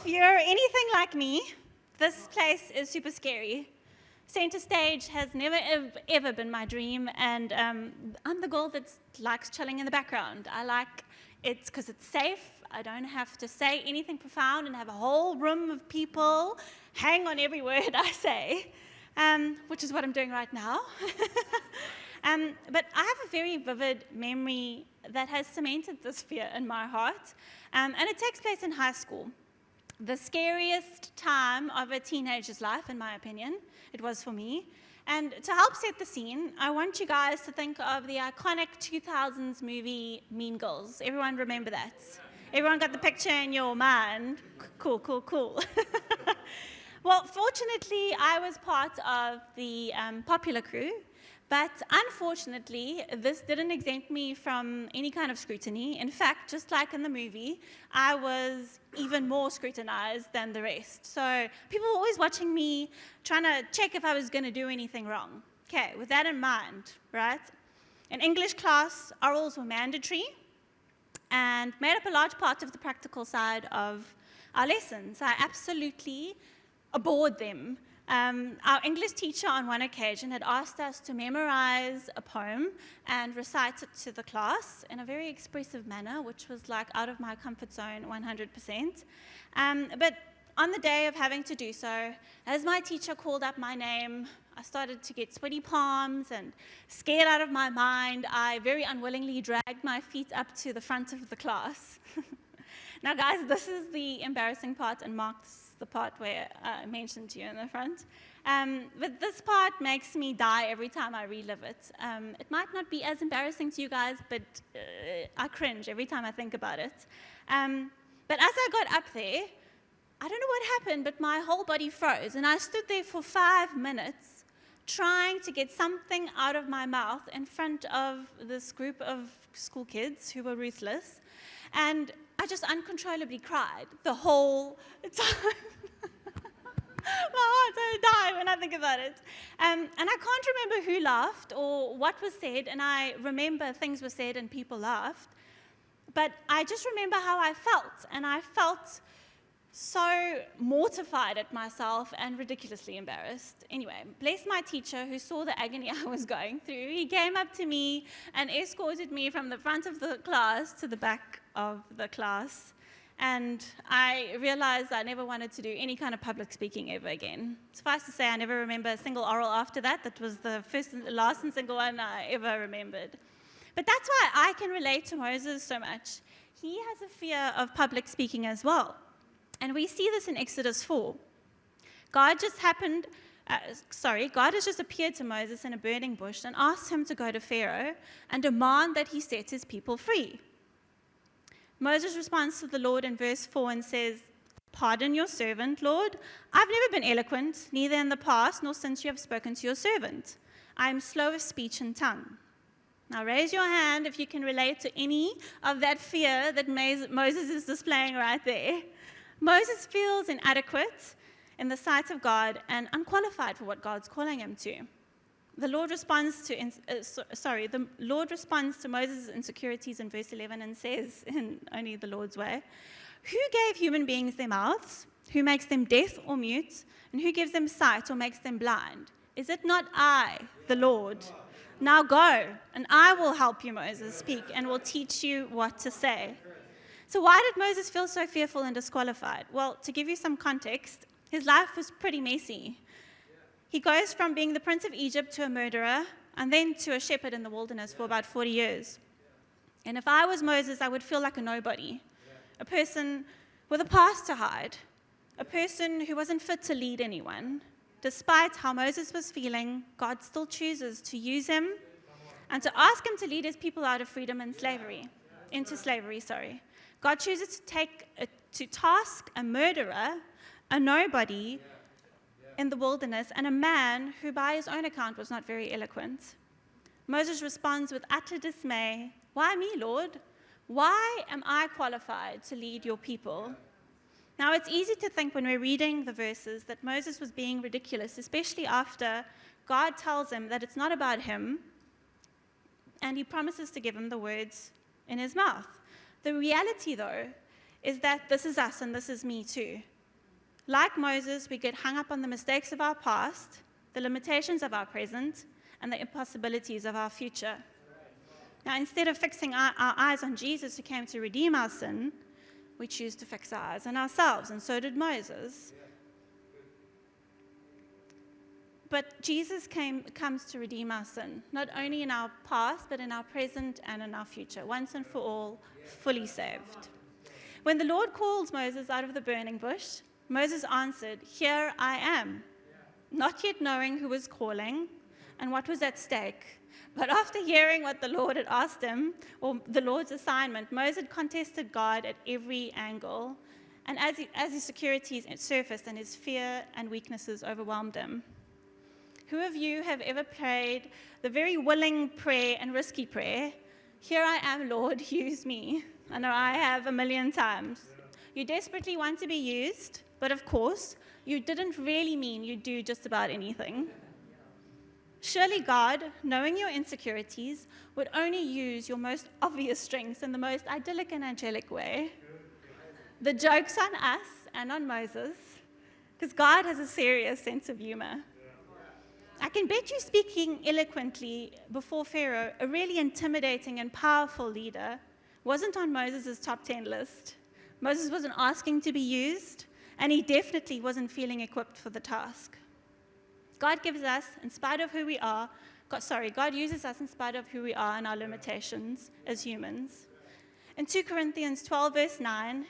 you're anything like me, this place is super scary. Center stage has never ever been my dream, and I'm the girl that likes chilling in the background. I like it because it's safe. I don't have to say anything profound and have a whole room of people hang on every word I say, which is what I'm doing right now. But I have a very vivid memory that has cemented this fear in my heart, and it takes place in high school. The scariest time of a teenager's life, in my opinion. It was for me. And to help set the scene, I want you guys to think of the iconic 2000s movie Mean Girls. Everyone remember that? Everyone got the picture in your mind? Cool, cool, cool. Well, fortunately, I was part of the popular crew. But unfortunately, this didn't exempt me from any kind of scrutiny. In fact, just like in the movie, I was even more scrutinized than the rest. So people were always watching me, trying to check if I was going to do anything wrong. Okay, with that in mind, right? In English class, orals were mandatory and made up a large part of the practical side of our lessons. I absolutely abhorred them. Our English teacher on one occasion had asked us to memorize a poem and recite it to the class in a very expressive manner, which was like out of my comfort zone 100%. But on the day of having to do so, as my teacher called up my name, I started to get sweaty palms and scared out of my mind. I very unwillingly dragged my feet up to the front of the class. Now, guys, this is the embarrassing part and marks the part where I mentioned to you in the front. But this part makes me die every time I relive it. It might not be as embarrassing to you guys, but I cringe every time I think about it. But as I got up there, I don't know what happened, but my whole body froze. And I stood there for 5 minutes trying to get something out of my mouth in front of this group of school kids who were ruthless. And I just uncontrollably cried the whole time. My heart will die when I think about it. And I can't remember who laughed or what was said, and I remember things were said and people laughed. But I just remember how I felt, and I felt so mortified at myself and ridiculously embarrassed. Anyway, bless my teacher who saw the agony I was going through. He came up to me and escorted me from the front of the class to the back of the class. And I realized I never wanted to do any kind of public speaking ever again. Suffice to say, I never remember a single oral after that. That was the first and last and single one I ever remembered. But that's why I can relate to Moses so much. He has a fear of public speaking as well. And we see this in Exodus 4. God has just appeared to Moses in a burning bush and asked him to go to Pharaoh and demand that he set his people free. Moses responds to the Lord in verse 4 and says, "Pardon your servant, Lord. I've never been eloquent, neither in the past nor since you have spoken to your servant. I am slow of speech and tongue." Now raise your hand if you can relate to any of that fear that Moses is displaying right there. Moses feels inadequate in the sight of God and unqualified for what God's calling him to. The Lord responds to Moses' insecurities in verse 11 and says, in only the Lord's way, "Who gave human beings their mouths? Who makes them deaf or mute? And who gives them sight or makes them blind? Is it not I, the Lord? Now go, and I will help you, Moses, speak, and will teach you what to say." So why did Moses feel so fearful and disqualified? Well, to give you some context, his life was pretty messy. He goes from being the prince of Egypt to a murderer, and then to a shepherd in the wilderness for about 40 years. And if I was Moses, I would feel like a nobody, a person with a past to hide, a person who wasn't fit to lead anyone. Despite how Moses was feeling, God still chooses to use him and to ask him to lead his people out of freedom and into slavery. God chooses to take to task a murderer, a nobody in the wilderness, and a man who by his own account was not very eloquent. Moses responds with utter dismay, "Why me, Lord? Why am I qualified to lead your people?" Now, it's easy to think when we're reading the verses that Moses was being ridiculous, especially after God tells him that it's not about him, and he promises to give him the words in his mouth. The reality, though, is that this is us and this is me too. Like Moses, we get hung up on the mistakes of our past, the limitations of our present, and the impossibilities of our future. Now, instead of fixing our eyes on Jesus who came to redeem our sin, we choose to fix our eyes on ourselves, and so did Moses. But Jesus comes to redeem our sin, not only in our past, but in our present and in our future, once and for all, fully saved. When the Lord calls Moses out of the burning bush, Moses answered, "Here I am," not yet knowing who was calling and what was at stake. But after hearing what the Lord had asked him, or the Lord's assignment, Moses contested God at every angle, and as his securities surfaced and his fear and weaknesses overwhelmed him. Who of you have ever prayed the very willing prayer and risky prayer, "Here I am, Lord, use me"? I know I have 1,000,000 times. You desperately want to be used, but of course, you didn't really mean you'd do just about anything. Surely God, knowing your insecurities, would only use your most obvious strengths in the most idyllic and angelic way. The joke's on us and on Moses, because God has a serious sense of humor. I can bet you speaking eloquently before Pharaoh, a really intimidating and powerful leader, wasn't on Moses' top 10 list. Moses wasn't asking to be used, and he definitely wasn't feeling equipped for the task. God gives us, in spite of who we are, God uses us in spite of who we are and our limitations as humans. In 2 Corinthians 12, verse 9,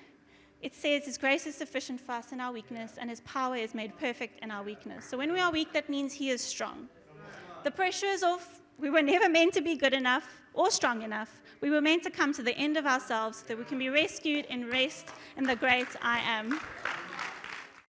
it says, "His grace is sufficient for us in our weakness, and his power is made perfect in our weakness." So when we are weak, that means he is strong. The pressure is off. We were never meant to be good enough or strong enough. We were meant to come to the end of ourselves so that we can be rescued and rest in the great I am.